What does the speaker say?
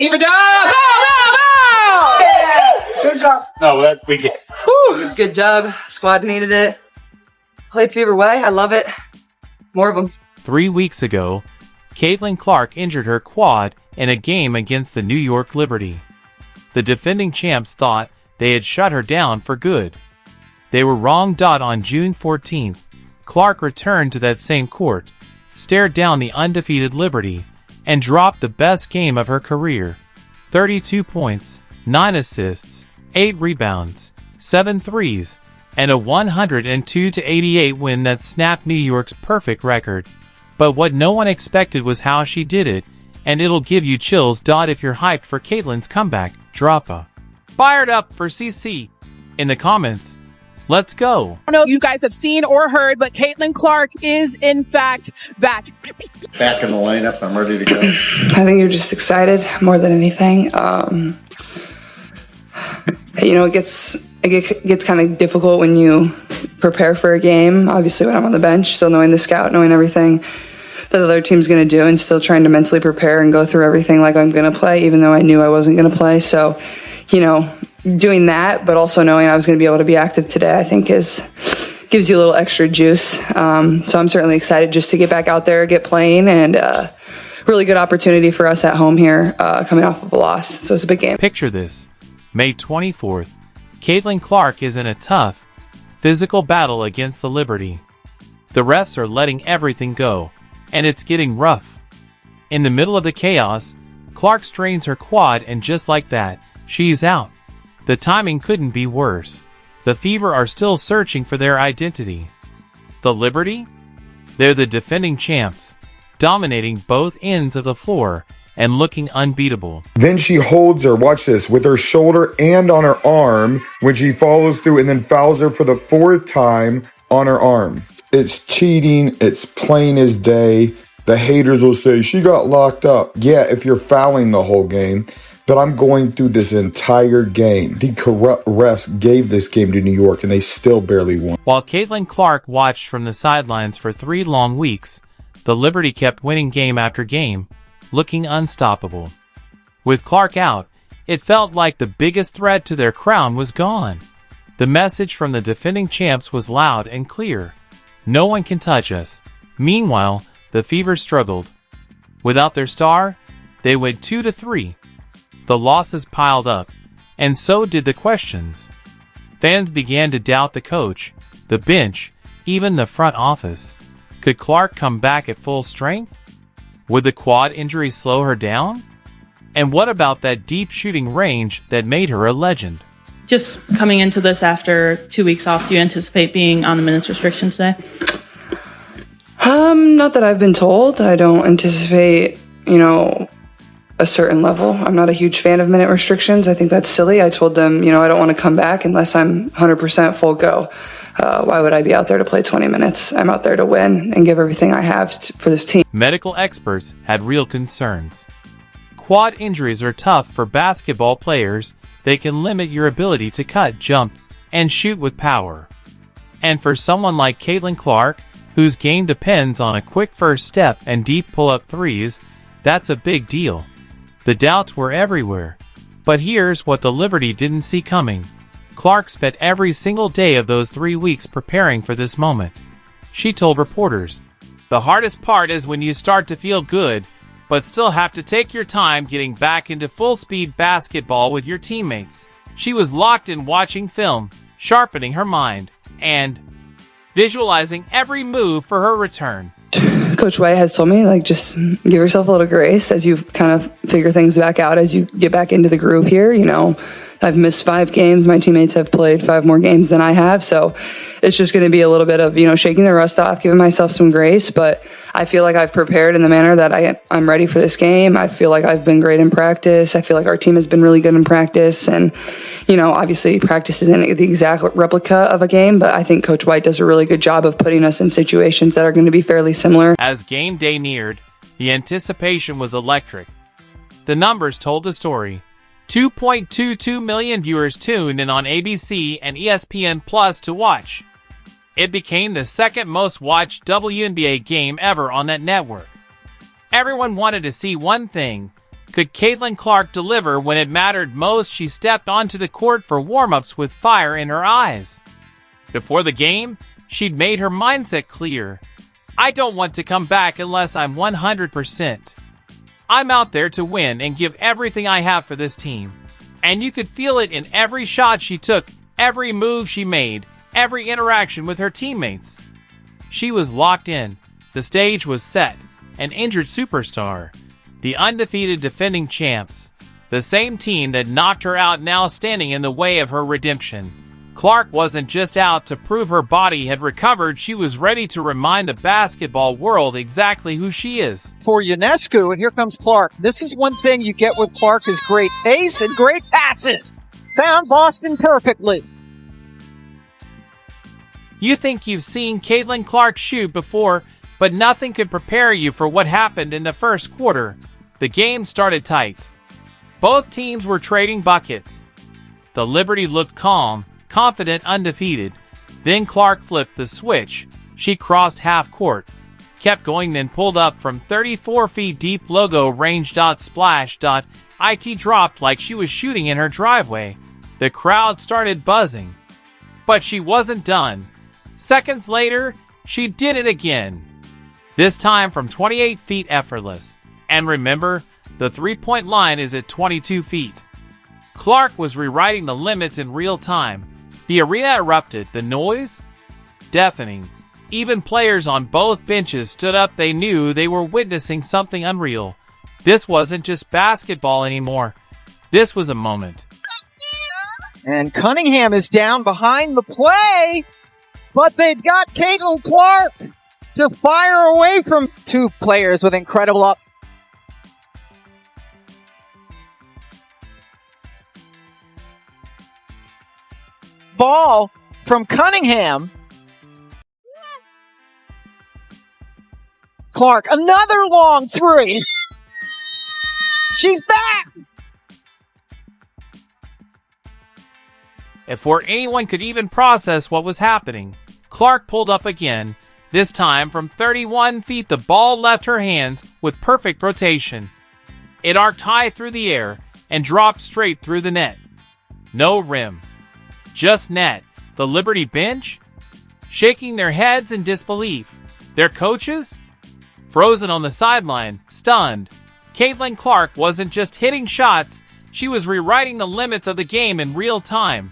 Even no! Yeah. Good job. No, we get. Whew, good job. Squad needed it. Played Fever way. I love it. More of them. 3 weeks ago, Caitlin Clark injured her quad in a game against the New York Liberty. The defending champs thought they had shut her down for good. They were wrong. On June 14th, Clark returned to that same court, stared down the undefeated Liberty, and dropped the best game of her career. 32 points, 9 assists, 8 rebounds, 7 threes, and a 102-88 win that snapped New York's perfect record. But what no one expected was how she did it, and it'll give you chills. If you're hyped for Caitlin's comeback, drop a fired up for CC in the comments. Let's go. I don't know if you guys have seen or heard, but Caitlin Clark is in fact back. Back in the lineup. I'm ready to go. I think you're just excited more than anything. It gets kind of difficult when you prepare for a game. Obviously, when I'm on the bench, still knowing the scout, knowing everything that the other team's going to do, and still trying to mentally prepare and go through everything like I'm going to play, even though I knew I wasn't going to play. So, doing that, but also knowing I was going to be able to be active today, I think gives you a little extra juice. So I'm certainly excited just to get back out there, get playing, and really good opportunity for us at home here, coming off of a loss. So it's a big game. Picture this. May 24th, Caitlin Clark is in a tough, physical battle against the Liberty. The refs are letting everything go, and it's getting rough. In the middle of the chaos, Clark strains her quad, and just like that, she's out. The timing couldn't be worse. The Fever are still searching for their identity. The Liberty? They're the defending champs, dominating both ends of the floor and looking unbeatable. Then she holds her, watch this, with her shoulder and on her arm when she follows through, and then fouls her for the 4th time on her arm. It's cheating. It's plain as day. The haters will say, she got locked up. Yeah, if you're fouling the whole game. But I'm going through this entire game. The corrupt refs gave this game to New York, and they still barely won. While Caitlin Clark watched from the sidelines for 3 long weeks, the Liberty kept winning game after game, looking unstoppable. With Clark out, it felt like the biggest threat to their crown was gone. The message from the defending champs was loud and clear. No one can touch us. Meanwhile, the Fever struggled. Without their star, they went 2-3. The losses piled up, and so did the questions. Fans began to doubt the coach, the bench, even the front office. Could Clark come back at full strength? Would the quad injury slow her down? And what about that deep shooting range that made her a legend? Just coming into this after 2 weeks off, do you anticipate being on the minutes restriction today? Not that I've been told. I don't anticipate, a certain level. I'm not a huge fan of minute restrictions. I think that's silly. I told them, I don't want to come back unless I'm 100% full go. Why would I be out there to play 20 minutes? I'm out there to win and give everything I have for this team. Medical experts had real concerns. Quad injuries are tough for basketball players. They can limit your ability to cut, jump, and shoot with power. And for someone like Caitlin Clark, whose game depends on a quick first step and deep pull-up threes, that's a big deal. The doubts were everywhere. But here's what the Liberty didn't see coming. Clark spent every single day of those 3 weeks preparing for this moment. She told reporters, "The hardest part is when you start to feel good, but still have to take your time getting back into full-speed basketball with your teammates." She was locked in watching film, sharpening her mind, and visualizing every move for her return. Coach White has told me, just give yourself a little grace as you kind of figure things back out as you get back into the groove here. I've missed 5 games. My teammates have played 5 more games than I have. So it's just going to be a little bit of, shaking the rust off, giving myself some grace. But I feel like I've prepared in the manner that I'm ready for this game. I feel like I've been great in practice. I feel like our team has been really good in practice. And, obviously practice isn't the exact replica of a game, but I think Coach White does a really good job of putting us in situations that are going to be fairly similar. As game day neared, the anticipation was electric. The numbers told the story. 2.22 million viewers tuned in on ABC and ESPN Plus to watch. It became the second most watched WNBA game ever on that network. Everyone wanted to see one thing, Could Caitlin Clark deliver when it mattered most? She stepped onto the court for warm-ups with fire in her eyes. Before the game, she'd made her mindset clear. I don't want to come back unless I'm 100%. I'm out there to win and give everything I have for this team. And you could feel it in every shot she took, every move she made, every interaction with her teammates. She was locked in. The stage was set. An injured superstar. The undefeated defending champs. The same team that knocked her out now standing in the way of her redemption. Clark wasn't just out to prove her body had recovered, she was ready to remind the basketball world exactly who she is. For Ionescu, and here comes Clark. This is one thing you get with Clark is great pace and great passes. Found Boston perfectly. You think you've seen Caitlin Clark shoot before, but nothing could prepare you for what happened in the first quarter. The game started tight. Both teams were trading buckets. The Liberty looked calm, confident, undefeated. Then Clark flipped the switch. She crossed half court, kept going, then pulled up from 34 feet deep. Logo range. Splash. It dropped like she was shooting in her driveway. The crowd started buzzing. But she wasn't done. Seconds later, she did it again. This time from 28 feet, effortless. And remember, the three-point line is at 22 feet. Clark was rewriting the limits in real time. The arena erupted, the noise deafening. Even players on both benches stood up. They knew they were witnessing something unreal. This wasn't just basketball anymore. This was a moment. And Cunningham is down behind the play, but they've got Caitlin Clark to fire away from two players with incredible up. Ball from Cunningham. Clark, another long three. She's back. Before anyone could even process what was happening, Clark pulled up again. This time from 31 feet, the ball left her hands with perfect rotation. It arced high through the air and dropped straight through the net. No rim. Just net. The Liberty bench? Shaking their heads in disbelief. Their coaches? Frozen on the sideline, stunned. Caitlin Clark wasn't just hitting shots, she was rewriting the limits of the game in real time.